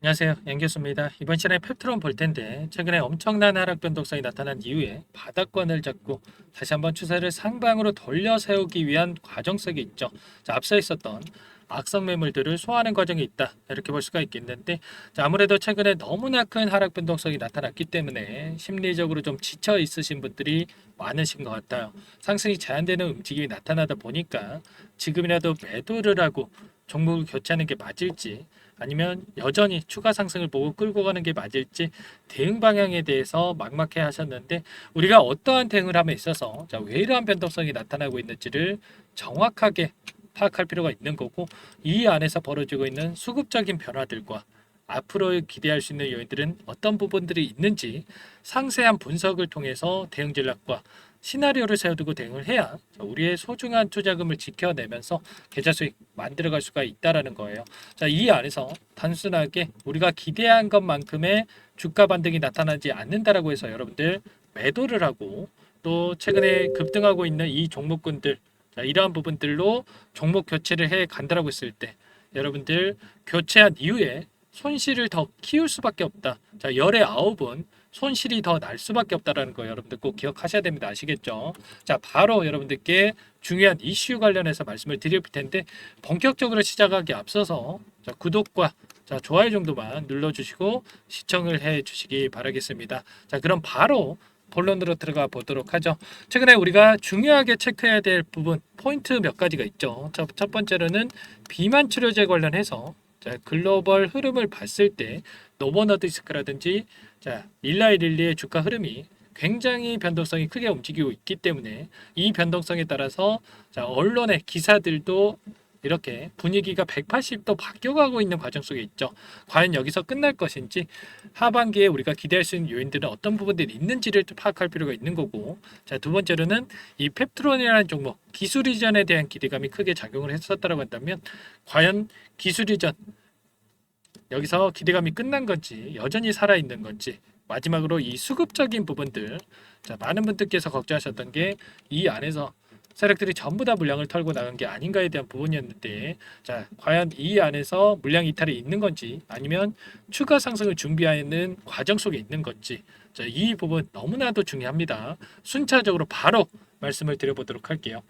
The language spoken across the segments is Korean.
안녕하세요. 양교수입니다. 이번 시간에 펩트론 볼 텐데 최근에 엄청난 하락 변동성이 나타난 이후에 바닥권을 잡고 다시 한번 추세를 상방으로 돌려 세우기 위한 과정 속에 있죠. 자, 앞서 있었던 악성 매물들을 소화하는 과정이 있다. 이렇게 볼 수가 있겠는데 자, 아무래도 최근에 너무나 큰 하락 변동성이 나타났기 때문에 심리적으로 좀 지쳐 있으신 분들이 많으신 것 같아요. 상승이 제한되는 움직임이 나타나다 보니까 지금이라도 매도를 하고 종목을 교체하는 게 맞을지 아니면 여전히 추가 상승을 보고 끌고 가는 게 맞을지 대응 방향에 대해서 막막해 하셨는데 우리가 어떠한 대응을 함에 있어서 왜 이러한 변동성이 나타나고 있는지를 정확하게 파악할 필요가 있는 거고 이 안에서 벌어지고 있는 수급적인 변화들과 앞으로 기대할 수 있는 요인들은 어떤 부분들이 있는지 상세한 분석을 통해서 대응 전략과 시나리오를 세워두고 대응을 해야 우리의 소중한 투자금을 지켜내면서 계좌 수익 만들어갈 수가 있다라는 거예요. 자, 이 안에서 단순하게 우리가 기대한 것만큼의 주가 반등이 나타나지 않는다라고 해서 여러분들 매도를 하고 또 최근에 급등하고 있는 이 종목군들 자, 이러한 부분들로 종목 교체를 해 간다라고 했을 때 여러분들 교체한 이후에 손실을 더 키울 수밖에 없다. 자, 열의 아홉은 손실이 더 날 수밖에 없다라는 거 여러분들 꼭 기억하셔야 됩니다. 아시겠죠? 자, 바로 여러분들께 중요한 이슈 관련해서 말씀을 드릴 텐데 본격적으로 시작하기 앞서서 자, 구독과 자, 좋아요 정도만 눌러주시고 시청을 해주시기 바라겠습니다. 자, 그럼 바로 본론으로 들어가 보도록 하죠. 최근에 우리가 중요하게 체크해야 될 부분 포인트 몇 가지가 있죠. 첫 번째로는 비만 치료제 관련해서 자, 글로벌 흐름을 봤을 때 노버너디스크라든지 자, 일라이릴리의 주가 흐름이 굉장히 변동성이 크게 움직이고 있기 때문에 이 변동성에 따라서 자, 언론의 기사들도 이렇게 분위기가 180도 바뀌어가고 있는 과정 속에 있죠. 과연 여기서 끝날 것인지 하반기에 우리가 기대할 수 있는 요인들은 어떤 부분들이 있는지를 파악할 필요가 있는 거고 자, 두 번째로는 이 펩트론이라는 종목 기술 이전에 대한 기대감이 크게 작용을 했었다고 한다면 과연 기술 이전 여기서 기대감이 끝난 건지 여전히 살아있는 건지 마지막으로 이 수급적인 부분들 자, 많은 분들께서 걱정하셨던 게 이 안에서 세력들이 전부 다 물량을 털고 나간 게 아닌가에 대한 부분이었는데 자, 과연 이 안에서 물량 이탈이 있는 건지 아니면 추가 상승을 준비하는 과정 속에 있는 건지 자, 이 부분 너무나도 중요합니다. 순차적으로 바로 말씀을 드려보도록 할게요.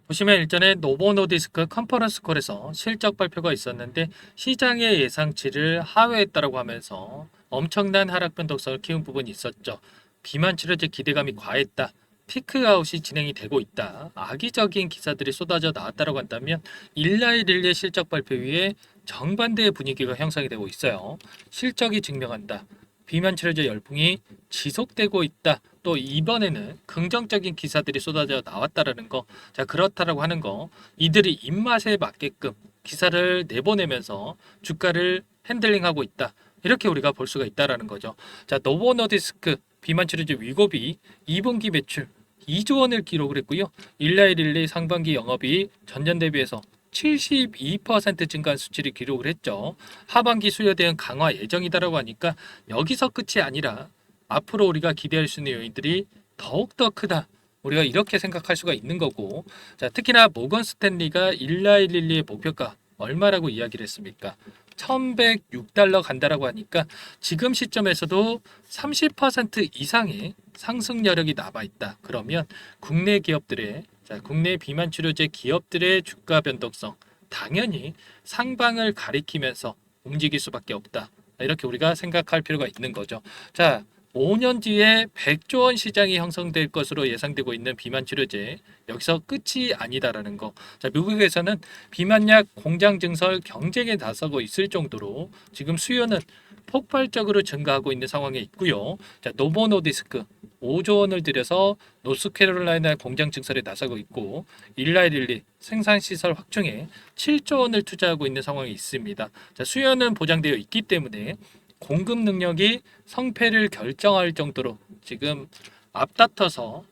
보시면 일전에 노보노디스크 컨퍼런스 콜에서 실적 발표가 있었는데 시장의 예상치를 하회했다라고 하면서 엄청난 하락 변동성을 키운 부분이 있었죠. 비만 치료제 기대감이 과했다. 피크아웃이 진행이 되고 있다. 악의적인 기사들이 쏟아져 나왔다고 한다면 일라이릴리의 실적 발표 위에 정반대의 분위기가 형성이 되고 있어요. 실적이 증명한다. 비만 치료제 열풍이 지속되고 있다. 또 이번에는 긍정적인 기사들이 쏟아져 나왔다라는 거. 자, 그렇다라고 하는 거. 이들이 입맛에 맞게끔 기사를 내보내면서 주가를 핸들링하고 있다. 이렇게 우리가 볼 수가 있다라는 거죠. 자, 노보노디스크 비만 치료제 위고비 2분기 매출 2조 원을 기록을 했고요. 일라이릴리 상반기 영업이 전년 대비해서 72% 증가한 수치를 기록을 했죠. 하반기 수요 대응 강화 예정이다라고 하니까 여기서 끝이 아니라 앞으로 우리가 기대할 수 있는 요인들이 더욱더 크다. 우리가 이렇게 생각할 수가 있는 거고 자, 특히나 모건 스탠리가 일라일릴리의 목표가 얼마라고 이야기를 했습니까? 1106달러 간다라고 하니까 지금 시점에서도 30% 이상의 상승 여력이 남아 있다. 그러면 국내 기업들의 자, 국내 비만 치료제 기업들의 주가 변동성 당연히 상방을 가리키면서 움직일 수밖에 없다. 이렇게 우리가 생각할 필요가 있는 거죠. 자, 5년 뒤에 100조 원 시장이 형성될 것으로 예상되고 있는 비만 치료제 여기서 끝이 아니다라는 거. 자, 미국에서는 비만약 공장 증설 경쟁에 나서고 있을 정도로 지금 수요는 폭발적으로 증가하고 있는 상황에 있고요. 자, 노보노디스크 5조 원을 들여서 노스캐롤라이나 공장 증설에 나서고 있고 일라이릴리 생산시설 확충에 7조 원을 투자하고 있는 상황이 있습니다. 자, 수요는 보장되어 있기 때문에 공급 능력이 성패를 결정할 정도로 지금 앞다퉈서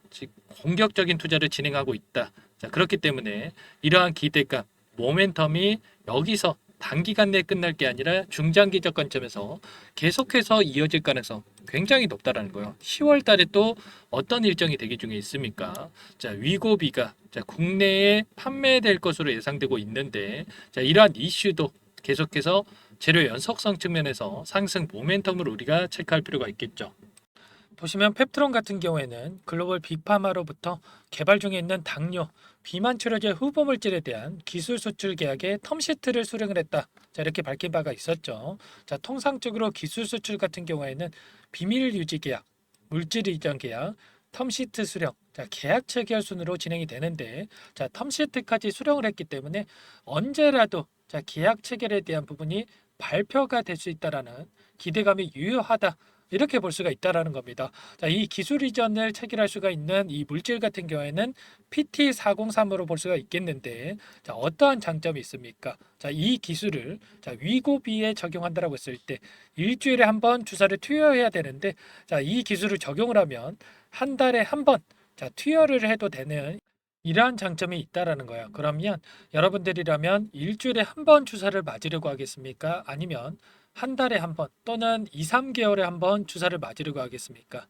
공격적인 투자를 진행하고 있다. 자, 그렇기 때문에 이러한 기대감, 모멘텀이 여기서 단기간 내에 끝날 게 아니라 중장기적 관점에서 계속해서 이어질 가능성 굉장히 높다라는 거예요. 10월 달에 또 어떤 일정이 대기 중에 있습니까? 자, 위고비가 자, 국내에 판매될 것으로 예상되고 있는데 자, 이러한 이슈도 계속해서 재료 연속성 측면에서 상승 모멘텀을 우리가 체크할 필요가 있겠죠. 보시면 펩트론 같은 경우에는 글로벌 빅파마로부터 개발 중에 있는 당뇨, 비만 치료제 후보 물질에 대한 기술 수출 계약의 텀시트를 수령을 했다. 자, 이렇게 밝힌 바가 있었죠. 자, 통상적으로 기술 수출 같은 경우에는 비밀 유지 계약, 물질 이전 계약, 텀시트 수령, 자, 계약 체결 순으로 진행이 되는데, 자, 텀시트까지 수령을 했기 때문에 언제라도 자, 계약 체결에 대한 부분이 발표가 될 수 있다라는 기대감이 유효하다. 이렇게 볼 수가 있다라는 겁니다. 자, 이 기술 이전을 체결할 수가 있는 이 물질 같은 경우에는 PT403으로 볼 수가 있겠는데, 자, 어떠한 장점이 있습니까? 자, 이 기술을 자, 위고비에 적용한다라고 했을 때 일주일에 한 번 주사를 투여해야 되는데, 자, 이 기술을 적용을 하면 한 달에 한 번 자, 투여를 해도 되는 이러한 장점이 있다라는 거예요. 그러면 여러분들이라면 일주일에 한 번 주사를 맞으려고 하겠습니까? 아니면 한 달에 한 번 또는 2, 3개월에 한 번 주사를 맞으려고 하겠습니까?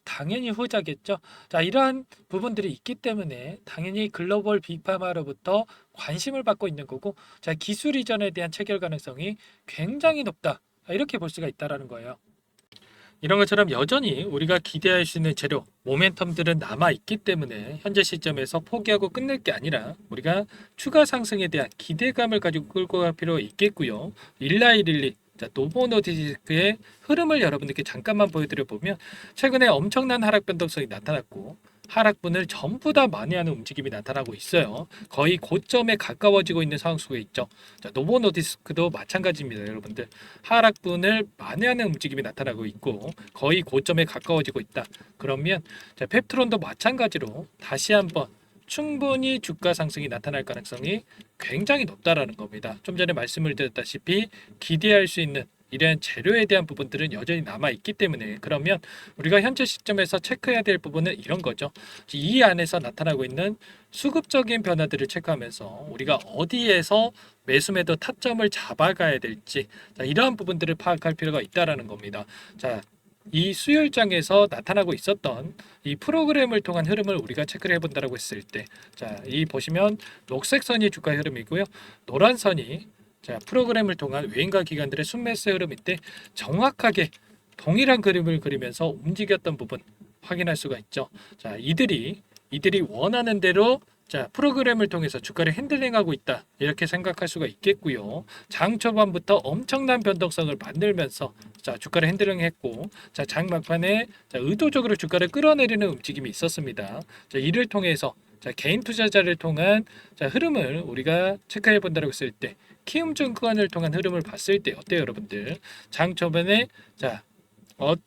당연히 후자겠죠. 자, 이러한 부분들이 있기 때문에 당연히 글로벌 빅파마로부터 관심을 받고 있는 거고, 자, 기술 이전에 대한 체결 가능성이 굉장히 높다. 이렇게 볼 수가 있다라는 거예요. 이런 것처럼 여전히 우리가 기대할 수 있는 재료, 모멘텀들은 남아 있기 때문에 현재 시점에서 포기하고 끝낼 게 아니라 우리가 추가 상승에 대한 기대감을 가지고 끌고 갈 필요가 있겠고요. 일라이릴리, 자, 노보노디스크의 흐름을 여러분들께 잠깐만 보여드려 보면 최근에 엄청난 하락 변동성이 나타났고 하락분을 전부 다 만회하는 움직임이 나타나고 있어요. 거의 고점에 가까워지고 있는 상황 속에 있죠. 자, 노보노디스크도 마찬가지입니다, 여러분들. 하락분을 만회하는 움직임이 나타나고 있고 거의 고점에 가까워지고 있다. 그러면 자, 펩트론도 마찬가지로 다시 한번 충분히 주가 상승이 나타날 가능성이 굉장히 높다라는 겁니다. 좀 전에 말씀을 드렸다시피 기대할 수 있는 이러한 재료에 대한 부분들은 여전히 남아 있기 때문에, 그러면 우리가 현재 시점에서 체크해야 될 부분은 이런 거죠. 이 안에서 나타나고 있는 수급적인 변화들을 체크하면서 우리가 어디에서 매수 매도 타점을 잡아가야 될지, 자, 이러한 부분들을 파악할 필요가 있다라는 겁니다. 자, 이 수요일장에서 나타나고 있었던 이 프로그램을 통한 흐름을 우리가 체크를 해본다라고 했을 때, 자, 이 보시면 녹색 선이 주가 흐름이고요, 노란 선이 자, 프로그램을 통한 외인과 기관들의 순매수 흐름인데 정확하게 동일한 그림을 그리면서 움직였던 부분 확인할 수가 있죠. 자, 이들이 원하는 대로 자, 프로그램을 통해서 주가를 핸들링하고 있다. 이렇게 생각할 수가 있겠고요. 장 초반부터 엄청난 변동성을 만들면서 자, 주가를 핸들링했고, 자, 장 막판에 자, 의도적으로 주가를 끌어내리는 움직임이 있었습니다. 자, 이를 통해서 자, 개인 투자자를 통한 자, 흐름을 우리가 체크해 본다고 했을 때 키움증권을 통한 흐름을 봤을 때 어때요, 여러분들? 장 초반에 자,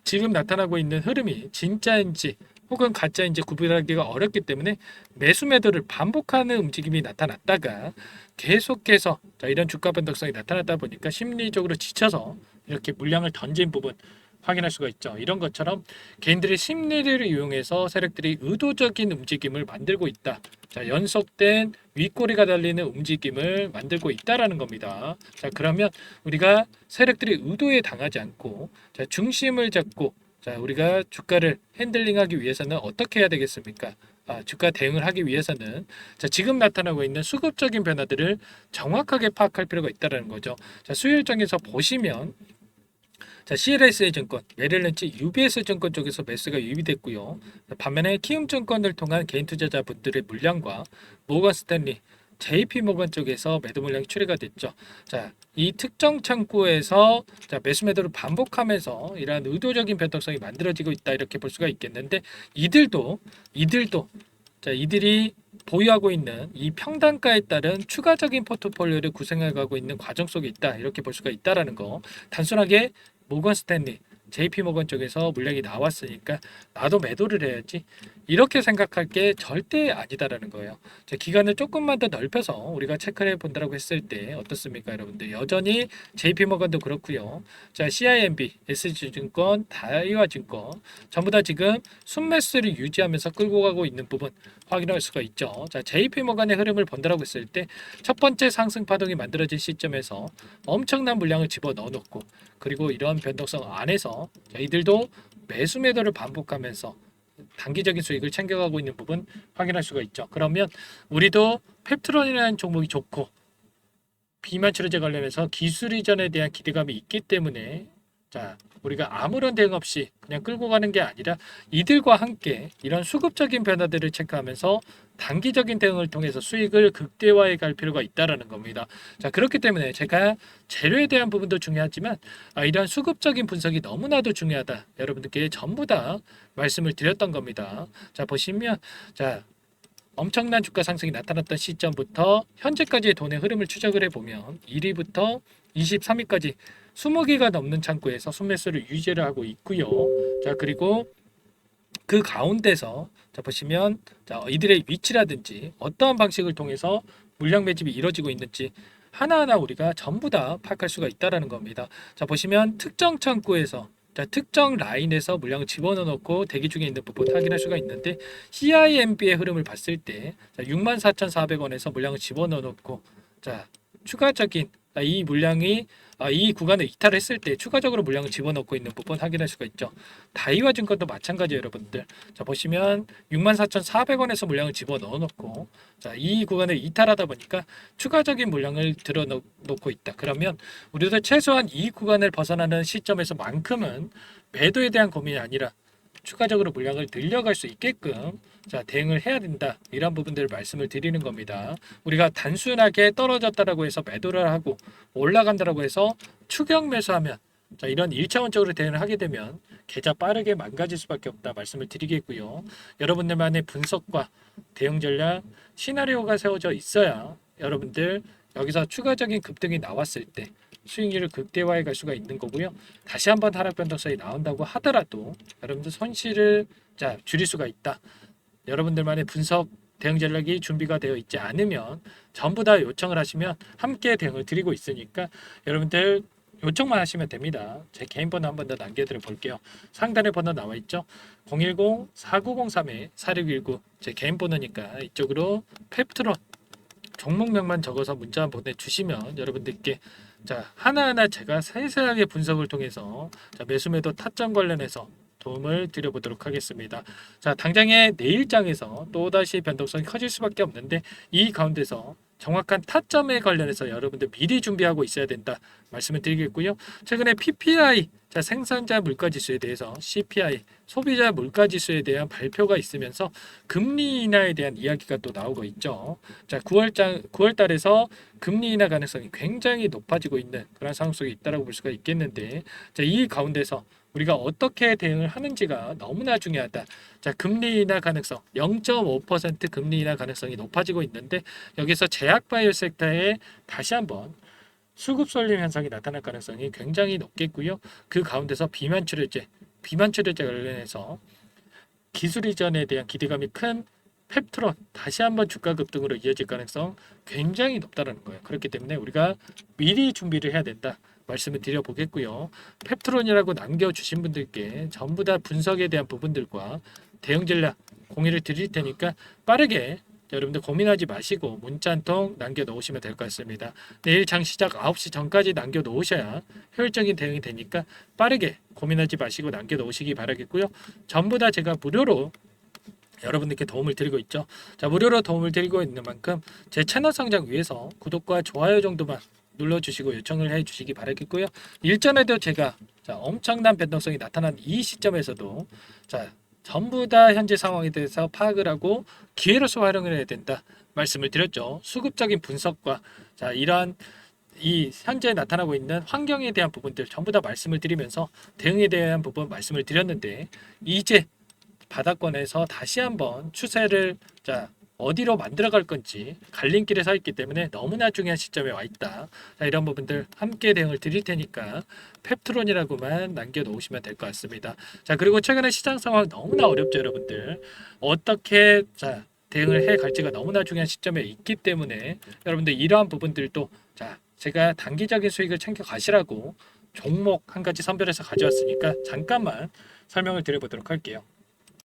지금 나타나고 있는 흐름이 진짜인지 혹은 가짜인지 구분하기가 어렵기 때문에 매수 매도를 반복하는 움직임이 나타났다가 계속해서 자, 이런 주가 변동성이 나타났다 보니까 심리적으로 지쳐서 이렇게 물량을 던진 부분 확인할 수가 있죠. 이런 것처럼 개인들의 심리를 이용해서 세력들이 의도적인 움직임을 만들고 있다. 자, 연속된 윗꼬리가 달리는 움직임을 만들고 있다라는 겁니다. 자, 그러면 우리가 세력들이 의도에 당하지 않고 자, 중심을 잡고 자, 우리가 주가를 핸들링하기 위해서는 어떻게 해야 되겠습니까? 주가 대응을 하기 위해서는 자, 지금 나타나고 있는 수급적인 변화들을 정확하게 파악할 필요가 있다는 거죠. 자, 수요일장에서 보시면 자, CLSA 증권, 메릴렌치 UBS 증권 쪽에서 매수가 유입됐고요. 반면에 키움증권을 통한 개인 투자자분들의 물량과 모건 스탠리, JP모건 쪽에서 매도 물량이 출회가 됐죠. 자, 이 특정 창구에서 자, 매수 매도를 반복하면서 이러한 의도적인 변동성이 만들어지고 있다 이렇게 볼 수가 있겠는데 이들도 자, 이들이 보유하고 있는 이 평단가에 따른 추가적인 포트폴리오를 구성해가고 있는 과정 속에 있다 이렇게 볼 수가 있다라는 거. 단순하게 모건 스탠리, JP 모건 쪽에서 물량이 나왔으니까 나도 매도를 해야지 이렇게 생각할 게 절대 아니다라는 거예요. 자, 기간을 조금만 더 넓혀서 우리가 체크를 해본다고 했을 때 어떻습니까, 여러분들? 여전히 JP 모건도 그렇고요. 자, CIMB, SG증권, 다이와증권 전부 다 지금 순매수를 유지하면서 끌고 가고 있는 부분 확인할 수가 있죠. 자, JP 모건의 흐름을 본다고 했을 때 첫 번째 상승 파동이 만들어진 시점에서 엄청난 물량을 집어 넣어놓고 그리고 이런 변동성 안에서 이들도 매수 매도를 반복하면서 단기적인 수익을 챙겨가고 있는 부분 확인할 수가 있죠. 그러면 우리도 펩트론이라는 종목이 좋고 비만 치료제 관련해서 기술 이전에 대한 기대감이 있기 때문에 자, 우리가 아무런 대응 없이 그냥 끌고 가는 게 아니라 이들과 함께 이런 수급적인 변화들을 체크하면서 단기적인 대응을 통해서 수익을 극대화해 갈 필요가 있다라는 겁니다. 자, 그렇기 때문에 제가 재료에 대한 부분도 중요하지만 이런 수급적인 분석이 너무나도 중요하다. 여러분들께 전부 다 말씀을 드렸던 겁니다. 자, 보시면 자, 엄청난 주가 상승이 나타났던 시점부터 현재까지의 돈의 흐름을 추적을 해보면 1위부터 23위까지 20개가 넘는 창구에서 순매수를 유지를 하고 있고요. 자, 그리고 그 가운데서 자 보시면 자 이들의 위치라든지 어떠한 방식을 통해서 물량 매집이 이루어지고 있는지 하나하나 우리가 전부 다 파악할 수가 있다라는 겁니다. 자 보시면 특정 창구에서 자 특정 라인에서 물량을 집어넣어 놓고 대기 중에 있는 부분 확인할 수가 있는데 CIMB의 흐름을 봤을 때 64,400원에서 물량을 집어넣어 놓고 자 추가적인 이 물량이 이 구간을 이탈했을 때 추가적으로 물량을 집어넣고 있는 부분 확인할 수가 있죠. 다이와 증권도 마찬가지예요, 여러분들. 자 보시면 64,400원에서 물량을 집어넣어 놓고 자이 구간을 이탈하다 보니까 추가적인 물량을 들어놓고 있다. 그러면 우리도 최소한 이 구간을 벗어나는 시점에서만큼은 매도에 대한 고민이 아니라 추가적으로 물량을 늘려갈 수 있게끔 자 대응을 해야 된다 이런 부분들을 말씀을 드리는 겁니다. 우리가 단순하게 떨어졌다라고 해서 매도를 하고 올라간다라고 해서 추격 매수하면 자 이런 일차원적으로 대응을 하게 되면 계좌 빠르게 망가질 수밖에 없다 말씀을 드리겠고요. 여러분들만의 분석과 대응 전략 시나리오가 세워져 있어야 여러분들 여기서 추가적인 급등이 나왔을 때 수익률을 극대화해 갈 수가 있는 거고요. 다시 한번 하락 변동성이 나온다고 하더라도 여러분들 손실을 자 줄일 수가 있다. 여러분들만의 분석 대응 전략이 준비가 되어 있지 않으면 전부 다 요청을 하시면 함께 대응을 드리고 있으니까 여러분들 요청만 하시면 됩니다. 제 개인 번호 한 번 더 남겨드려 볼게요. 상단에 번호 나와 있죠. 010-4903-4619 제 개인 번호니까 이쪽으로 펩트론 종목명만 적어서 문자 보내주시면 여러분들께 자 하나하나 제가 세세하게 분석을 통해서 자 매수매도 타점 관련해서 도움을 드려보도록 하겠습니다. 자 당장의 내일장에서 또다시 변동성이 커질 수밖에 없는데 이 가운데서 정확한 타점에 관련해서 여러분들 미리 준비하고 있어야 된다 말씀을 드리겠고요. 최근에 PPI 자 생산자 물가지수에 대해서 CPI 소비자 물가지수에 대한 발표가 있으면서 금리 인하에 대한 이야기가 또 나오고 있죠. 자 9월 달에서 금리 인하 가능성이 굉장히 높아지고 있는 그런 상황 속에 있다라고 볼 수가 있겠는데 자 이 가운데서 우리가 어떻게 대응을 하는지가 너무나 중요하다. 자, 금리 인하 가능성 0.5% 금리 인하 가능성이 높아지고 있는데 여기서 제약 바이오 섹터에 다시 한번 수급 쏠림 현상이 나타날 가능성이 굉장히 높겠고요. 그 가운데서 비만 치료제 관련해서 기술 이전에 대한 기대감이 큰 펩트론 다시 한번 주가 급등으로 이어질 가능성 굉장히 높다는 거예요. 그렇기 때문에 우리가 미리 준비를 해야 된다. 말씀을 드려보겠고요. 펩트론이라고 남겨주신 분들께 전부 다 분석에 대한 부분들과 대응 전략 공유를 드릴 테니까 빠르게 여러분들 고민하지 마시고 문자 한 통 남겨놓으시면 될 것 같습니다. 내일 장 시작 9시 전까지 남겨놓으셔야 효율적인 대응이 되니까 빠르게 고민하지 마시고 남겨놓으시기 바라겠고요. 전부 다 제가 무료로 여러분들께 도움을 드리고 있죠. 자, 무료로 도움을 드리고 있는 만큼 제 채널 성장 위해서 구독과 좋아요 정도만 눌러주시고 요청을 해주시기 바라겠고요. 일전에도 제가 자, 엄청난 변동성이 나타난 이 시점에서도 자, 전부 다 현재 상황에 대해서 파악을 하고 기회로서 활용을 해야 된다 말씀을 드렸죠. 수급적인 분석과 자, 이러한 이 현재 나타나고 있는 환경에 대한 부분들 전부 다 말씀을 드리면서 대응에 대한 부분 말씀을 드렸는데 이제 바닥권에서 다시 한번 추세를 자 어디로 만들어갈 건지 갈림길에 서 있기 때문에 너무나 중요한 시점에 와 있다. 자, 이런 부분들 함께 대응을 드릴 테니까 펩트론이라고만 남겨놓으시면 될 것 같습니다. 자 그리고 최근에 시장 상황 너무나 어렵죠, 여러분들. 어떻게 자 대응을 해 갈지가 너무나 중요한 시점에 있기 때문에 여러분들 이러한 부분들도 자 제가 단기적인 수익을 챙겨 가시라고 종목 한 가지 선별해서 가져왔으니까 잠깐만 설명을 드려보도록 할게요.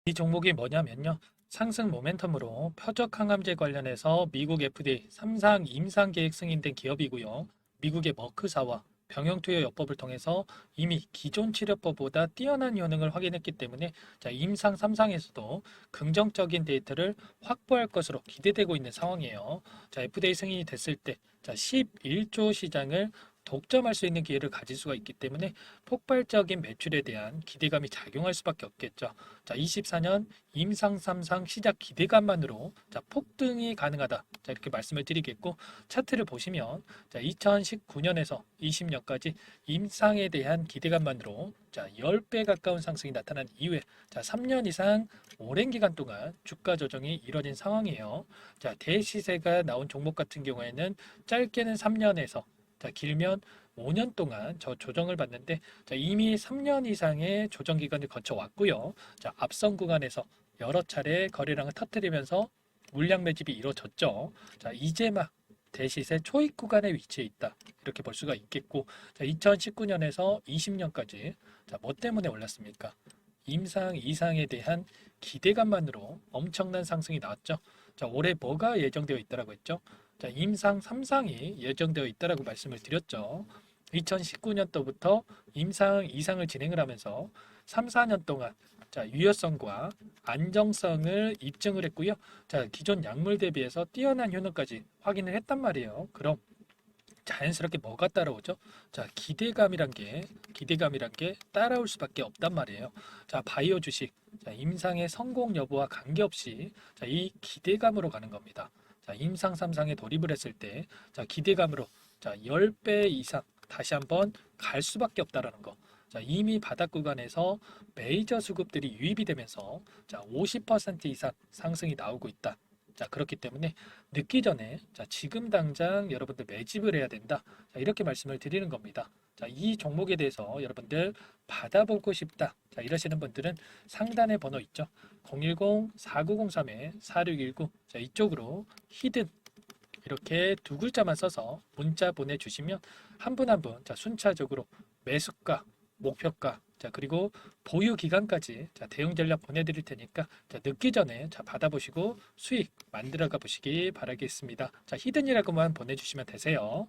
이 종목이 뭐냐면요. 상승 모멘텀으로 표적 항암제 관련해서 미국 FDA 3상 임상 계획 승인된 기업이고요. 미국의 머크사와 병용투여요법을 통해서 이미 기존 치료법보다 뛰어난 효능을 확인했기 때문에 자, 임상 3상에서도 긍정적인 데이터를 확보할 것으로 기대되고 있는 상황이에요. 자, FDA 승인이 됐을 때 자, 11조 시장을 독점할 수 있는 기회를 가질 수가 있기 때문에 폭발적인 매출에 대한 기대감이 작용할 수밖에 없겠죠. 자, 24년 임상 3상 시작 기대감만으로 자, 폭등이 가능하다. 자, 이렇게 말씀을 드리겠고 차트를 보시면 자, 2019년에서 20년까지 임상에 대한 기대감만으로 자, 10배 가까운 상승이 나타난 이후에 자, 3년 이상 오랜 기간 동안 주가 조정이 이뤄진 상황이에요. 자, 대시세가 나온 종목 같은 경우에는 짧게는 3년에서 자, 길면 5년 동안 저 조정을 받는데 자, 이미 3년 이상의 조정 기간을 거쳐 왔고요. 자, 앞선 구간에서 여러 차례 거래량을 터뜨리면서 물량 매집이 이루어졌죠. 자, 이제 막 대시세 초입 구간에 위치해 있다. 이렇게 볼 수가 있겠고, 자, 2019년에서 20년까지 자, 뭐 때문에 올랐습니까? 임상 이상에 대한 기대감만으로 엄청난 상승이 나왔죠. 자, 올해 뭐가 예정되어 있다라고 했죠? 자, 임상 3상이 예정되어 있다라고 말씀을 드렸죠. 2019년도부터 임상 2상을 진행을 하면서 3, 4년 동안 자, 유효성과 안정성을 입증을 했고요. 자, 기존 약물 대비해서 뛰어난 효능까지 확인을 했단 말이에요. 그럼 자연스럽게 뭐가 따라오죠? 자, 기대감이란 게 따라올 수밖에 없단 말이에요. 자, 바이오 주식, 자, 임상의 성공 여부와 관계없이 자, 이 기대감으로 가는 겁니다. 자, 임상 3상에 돌입을 했을 때, 자, 기대감으로 자, 10배 이상 다시 한번 갈 수밖에 없다라는 거. 자, 이미 바닥 구간에서 메이저 수급들이 유입이 되면서 자, 50% 이상 상승이 나오고 있다. 자, 그렇기 때문에 늦기 전에 자, 지금 당장 여러분들 매집을 해야 된다. 자, 이렇게 말씀을 드리는 겁니다. 자, 이 종목에 대해서 여러분들 받아보고 싶다. 자, 이러시는 분들은 상단에 번호 있죠. 010-4903-4619. 자, 이쪽으로 히든 이렇게 두 글자만 써서 문자 보내주시면 한 분 한 분 자, 순차적으로 매수가, 목표가, 자, 그리고 보유 기간까지 자, 대응 전략 보내드릴 테니까 자, 늦기 전에 자, 받아보시고 수익 만들어가 보시기 바라겠습니다. 자, 히든이라고만 보내주시면 되세요.